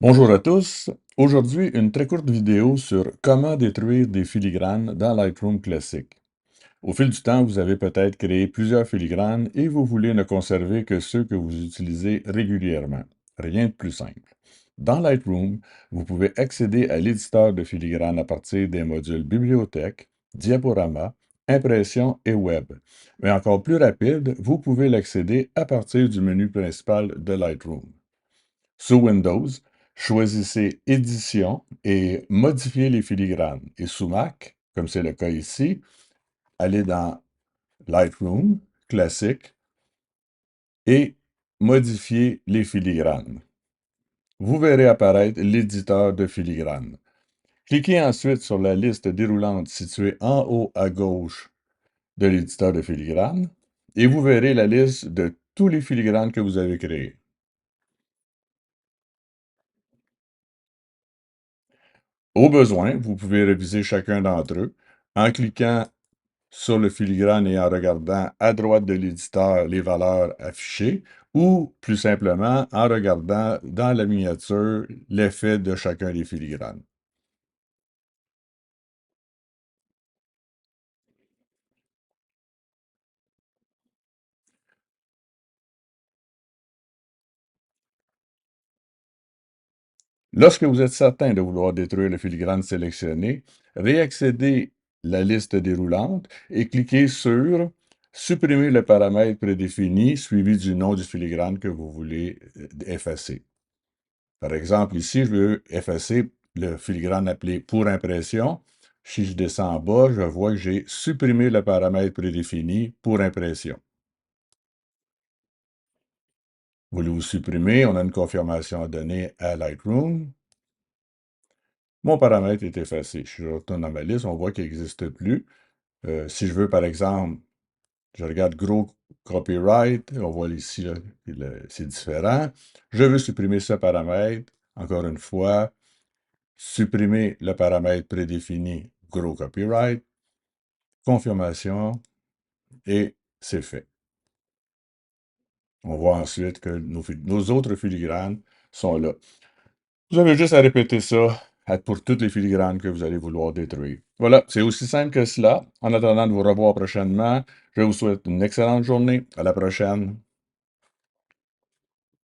Bonjour à tous. Aujourd'hui, une très courte vidéo sur comment détruire des filigranes dans Lightroom classique. Au fil du temps, vous avez peut-être créé plusieurs filigranes et vous voulez ne conserver que ceux que vous utilisez régulièrement. Rien de plus simple. Dans Lightroom, vous pouvez accéder à l'éditeur de filigranes à partir des modules Bibliothèque, Diaporama, Impression et Web. Mais encore plus rapide, vous pouvez l'accéder à partir du menu principal de Lightroom. Sous Windows, choisissez Édition et Modifier les filigranes. Et sous Mac, comme c'est le cas ici, allez dans Lightroom, Classique, et Modifier les filigranes. Vous verrez apparaître l'éditeur de filigranes. Cliquez ensuite sur la liste déroulante située en haut à gauche de l'éditeur de filigranes et vous verrez la liste de tous les filigranes que vous avez créés. Au besoin, vous pouvez réviser chacun d'entre eux en cliquant sur le filigrane et en regardant à droite de l'éditeur les valeurs affichées ou, plus simplement, en regardant dans la miniature l'effet de chacun des filigranes. Lorsque vous êtes certain de vouloir détruire le filigrane sélectionné, réaccédez la liste déroulante et cliquez sur Supprimer le paramètre prédéfini suivi du nom du filigrane que vous voulez effacer. Par exemple, ici, je veux effacer le filigrane appelé Pour impression. Si je descends en bas, je vois que j'ai supprimé le paramètre prédéfini Pour impression. Voulez-vous supprimer? On a une confirmation à donner à Lightroom. Mon paramètre est effacé. Je retourne dans ma liste, on voit qu'il n'existe plus. Si je veux, par exemple, je regarde gros copyright, on voit ici, là, c'est différent. Je veux supprimer ce paramètre. Encore une fois, supprimer le paramètre prédéfini gros copyright, confirmation, et c'est fait. On voit ensuite que nos autres filigranes sont là. Vous avez juste à répéter ça pour toutes les filigranes que vous allez vouloir détruire. Voilà, c'est aussi simple que cela. En attendant de vous revoir prochainement, je vous souhaite une excellente journée. À la prochaine.